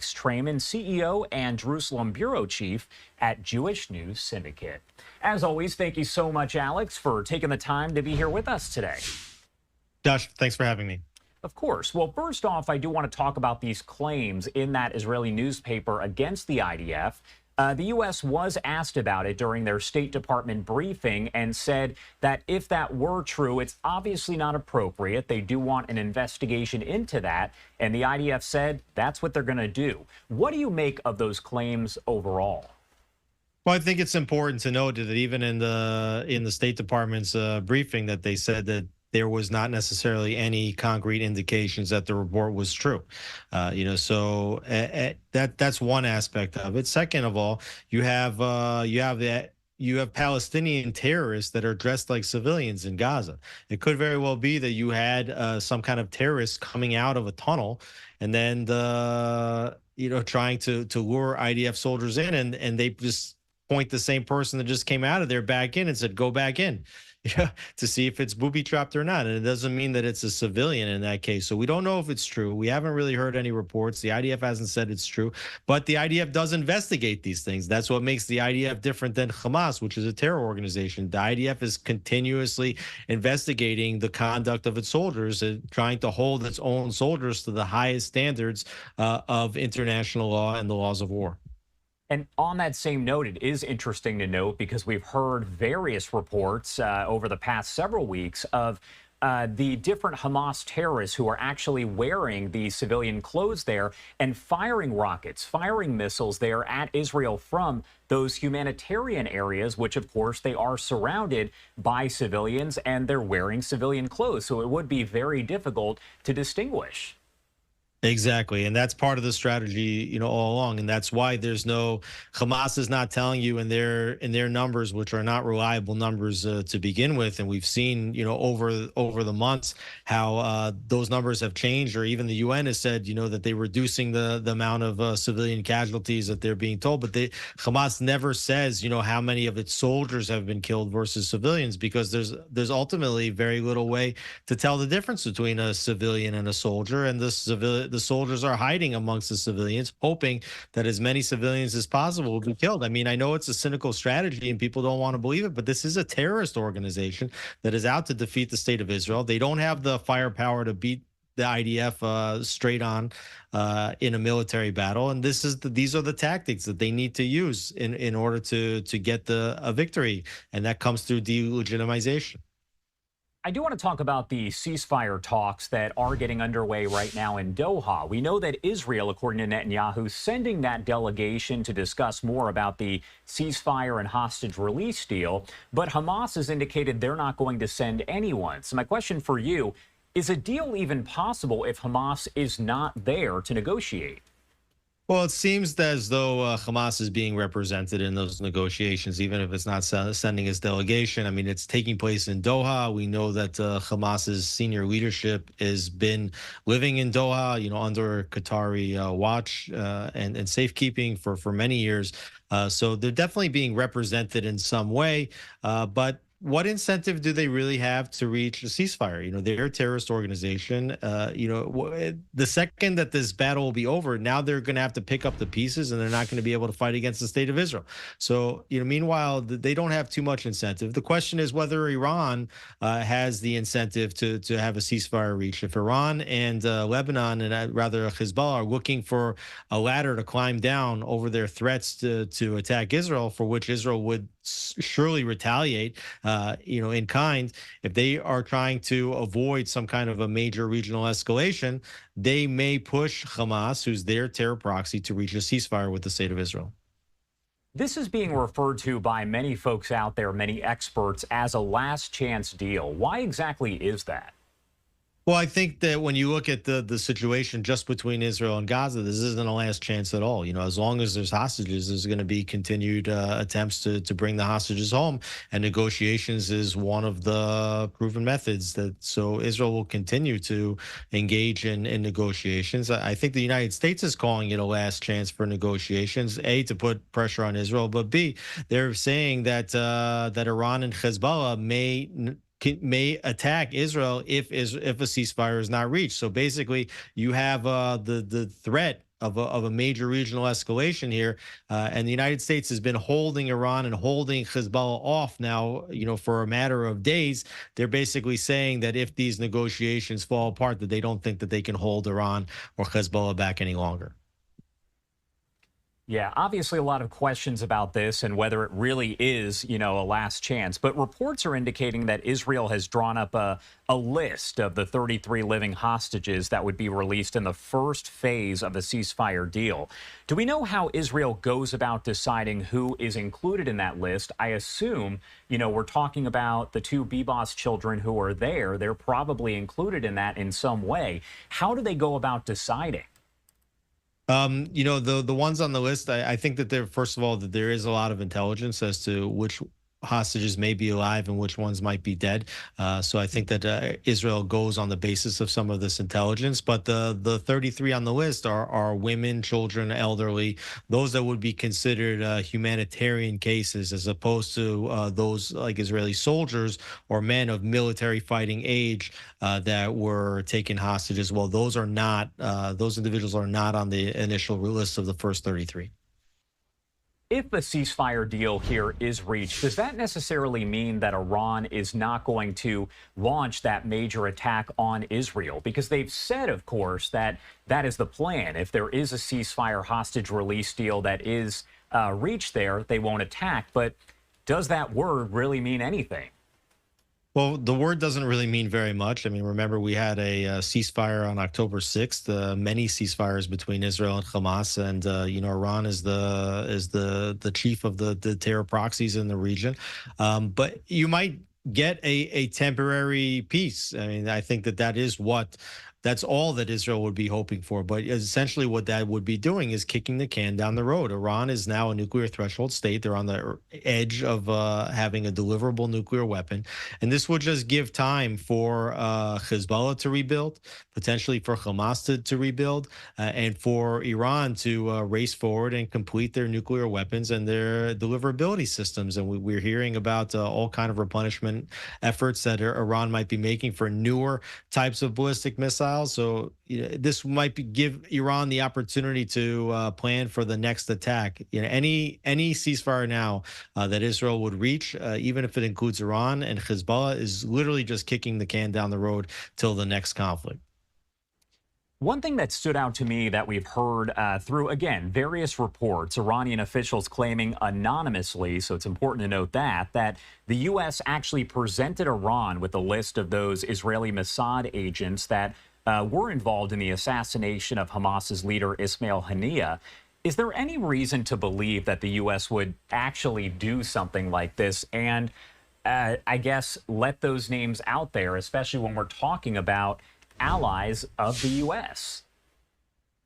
Alex Traiman, CEO and Jerusalem Bureau Chief at Jewish News Syndicate. As always, thank you so much, Alex, for taking the time to be here with us today. Josh, thanks for having me. Of course. Well, first off, I do want to talk about these claims in that Israeli newspaper against the IDF. The U.S. was asked about it during their State Department briefing and said that if that were true, it's obviously not appropriate. They do want an investigation into that. And the IDF said that's what they're going to do. What do you make of those claims overall? Well, I think it's important to note that even in the State Department's briefing that they said that there was not necessarily any concrete indications that the report was true. So that's one aspect of it. Second of all, you have Palestinian terrorists that are dressed like civilians in Gaza. It could very well be that you had some kind of terrorist coming out of a tunnel and then trying to lure IDF soldiers in, and they just point the same person that just came out of there back in and said, go back in. To see if it's booby trapped or not. And it doesn't mean that it's a civilian in that case. So we don't know if it's true. We haven't really heard any reports. The IDF hasn't said it's true, but the IDF does investigate these things. That's what makes the IDF different than Hamas, which is a terror organization. The IDF is continuously investigating the conduct of its soldiers and trying to hold its own soldiers to the highest standards of international law and the laws of war. And on that same note, it is interesting to note, because we've heard various reports over the past several weeks of the different Hamas terrorists who are actually wearing the civilian clothes there and firing rockets, firing missiles there at Israel from those humanitarian areas, which, of course, they are surrounded by civilians and they're wearing civilian clothes. So it would be very difficult to distinguish. Exactly. And that's part of the strategy, all along. And that's why Hamas is not telling you in their numbers, which are not reliable numbers to begin with. And we've seen, over the months how those numbers have changed, or even the UN has said, that they're reducing the amount of civilian casualties that they're being told. But Hamas never says, how many of its soldiers have been killed versus civilians, because there's ultimately very little way to tell the difference between a civilian and a soldier. And the soldiers are hiding amongst the civilians, hoping that as many civilians as possible will be killed. I mean, I know it's a cynical strategy and people don't want to believe it, but this is a terrorist organization that is out to defeat the state of Israel. They don't have the firepower to beat the IDF straight on in a military battle. And these are the tactics that they need to use in order to get a victory. And that comes through delegitimization. I do want to talk about the ceasefire talks that are getting underway right now in Doha. We know that Israel, according to Netanyahu, is sending that delegation to discuss more about the ceasefire and hostage release deal. But Hamas has indicated they're not going to send anyone. So my question for you, is a deal even possible if Hamas is not there to negotiate? Well, it seems as though Hamas is being represented in those negotiations, even if it's not sending its delegation. I mean, it's taking place in Doha. We know that Hamas's senior leadership has been living in Doha, under Qatari watch and safekeeping for many years. So they're definitely being represented in some way. But what incentive do they really have to reach a ceasefire? They're a terrorist organization. The second that this battle will be over, now they're going to have to pick up the pieces, and they're not going to be able to fight against the state of Israel. So, meanwhile, they don't have too much incentive. The question is whether Iran has the incentive to have a ceasefire reached. If Iran and Lebanon, and rather Hezbollah, are looking for a ladder to climb down over their threats to attack Israel, for which Israel would surely retaliate, in kind. If they are trying to avoid some kind of a major regional escalation, they may push Hamas, who's their terror proxy, to reach a ceasefire with the state of Israel. This is being referred to by many folks out there, many experts, as a last chance deal. Why exactly is that? Well, I think that when you look at the situation just between Israel and Gaza, this isn't a last chance at all. As long as there's hostages, there's going to be continued attempts to bring the hostages home, and negotiations is one of the proven methods. So Israel will continue to engage in negotiations. I think the United States is calling it a last chance for negotiations, A, to put pressure on Israel, but B, they're saying that Iran and Hezbollah may attack Israel if a ceasefire is not reached. So basically, you have the threat of a major regional escalation here, and the United States has been holding Iran and holding Hezbollah off now, for a matter of days. They're basically saying that if these negotiations fall apart, that they don't think that they can hold Iran or Hezbollah back any longer. Yeah, obviously a lot of questions about this and whether it really is, a last chance. But reports are indicating that Israel has drawn up a list of the 33 living hostages that would be released in the first phase of the ceasefire deal. Do we know how Israel goes about deciding who is included in that list? I assume, we're talking about the two Bebas children who are there. They're probably included in that in some way. How do they go about deciding? The ones on the list, I think that there, first of all, that there is a lot of intelligence as to which hostages may be alive and which ones might be dead. So I think that Israel goes on the basis of some of this intelligence. But the 33 on the list are women, children, elderly, those that would be considered humanitarian cases, as opposed to those like Israeli soldiers or men of military fighting age that were taken hostages. Well, those are not; those individuals are not on the initial list of the first 33. If a ceasefire deal here is reached, does that necessarily mean that Iran is not going to launch that major attack on Israel? Because they've said, of course, that that is the plan. If there is a ceasefire hostage release deal that is reached there, they won't attack. But does that word really mean anything? Well, the word doesn't really mean very much. I mean, remember we had a ceasefire on October 6th. Many ceasefires between Israel and Hamas, and Iran is the chief of the terror proxies in the region. But you might get a temporary peace. I mean, I think that that's all that Israel would be hoping for. But essentially, what that would be doing is kicking the can down the road. Iran is now a nuclear threshold state. They're on the edge of having a deliverable nuclear weapon. And this would just give time for Hezbollah to rebuild, potentially for Hamas to rebuild, and for Iran to race forward and complete their nuclear weapons and their deliverability systems. And we're hearing about all kind of replenishment efforts that Iran might be making for newer types of ballistic missiles. So this might give Iran the opportunity to plan for the next attack. Any ceasefire now that Israel would reach, even if it includes Iran and Hezbollah, is literally just kicking the can down the road till the next conflict. One thing that stood out to me that we've heard through, again, various reports, Iranian officials claiming anonymously, so it's important to note that the U.S. actually presented Iran with a list of those Israeli Mossad agents that were involved in the assassination of Hamas's leader, Ismail Haniyeh. Is there any reason to believe that the U.S. would actually do something like this and, I guess, let those names out there, especially when we're talking about allies of the U.S.?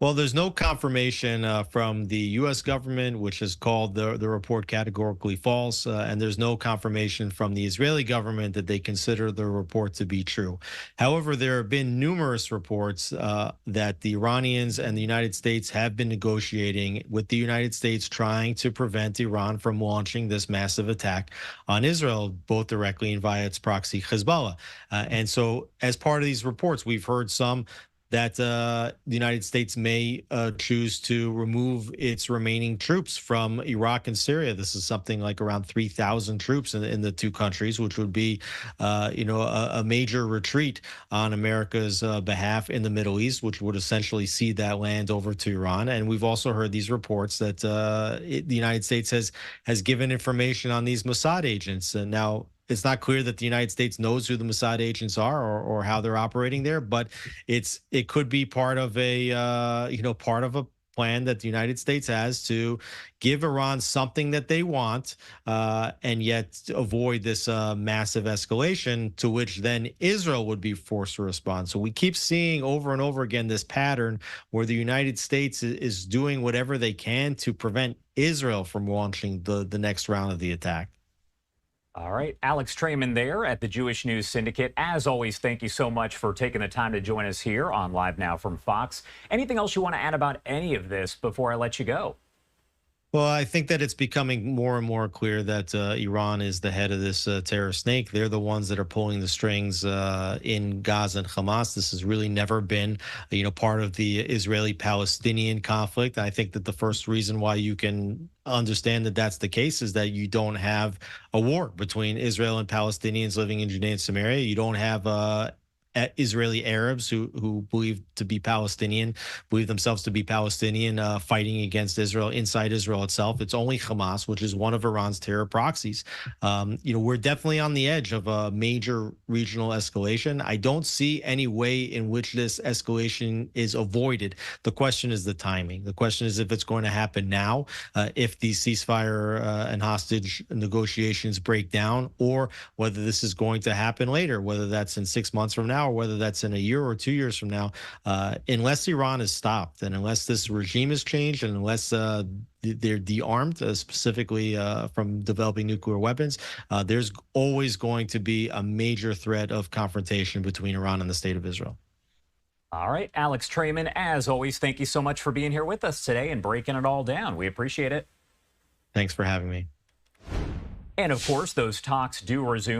Well, there's no confirmation from the U.S. government, which has called the report categorically false, and there's no confirmation from the Israeli government that they consider the report to be true. However, there have been numerous reports that the Iranians and the United States have been negotiating with the United States, trying to prevent Iran from launching this massive attack on Israel, both directly and via its proxy Hezbollah. And so, as part of these reports, we've heard some that the United States may choose to remove its remaining troops from Iraq and Syria. This is something like around 3,000 troops in the two countries, which would be, a major retreat on America's behalf in the Middle East, which would essentially cede that land over to Iran. And we've also heard these reports that the United States has given information on these Mossad agents. And now, it's not clear that the United States knows who the Mossad agents are or how they're operating there, but it could be part of a plan that the United States has to give Iran something that they want, and yet avoid this massive escalation to which then Israel would be forced to respond. So we keep seeing over and over again this pattern where the United States is doing whatever they can to prevent Israel from launching the next round of the attack. All right. Alex Traiman there at the Jewish News Syndicate. As always, thank you so much for taking the time to join us here on Live Now from Fox. Anything else you want to add about any of this before I let you go? Well, I think that it's becoming more and more clear that Iran is the head of this terror snake. They're the ones that are pulling the strings in Gaza and Hamas. This has really never been, part of the Israeli-Palestinian conflict. I think that the first reason why you can understand that that's the case is that you don't have a war between Israel and Palestinians living in Judea and Samaria. You don't have Israeli Arabs who believe themselves to be Palestinian, fighting against Israel inside Israel itself. It's only Hamas, which is one of Iran's terror proxies. We're definitely on the edge of a major regional escalation. I don't see any way in which this escalation is avoided. The question is the timing. The question is if it's going to happen now, if these ceasefire and hostage negotiations break down, or whether this is going to happen later, whether that's in 6 months from now, or whether that's in a year or 2 years from now. Unless Iran is stopped, and unless this regime is changed, and unless they're de-armed, specifically from developing nuclear weapons, there's always going to be a major threat of confrontation between Iran and the state of Israel. All right, Alex Traiman, as always, thank you so much for being here with us today and breaking it all down. We appreciate it. Thanks for having me. And of course, those talks do resume.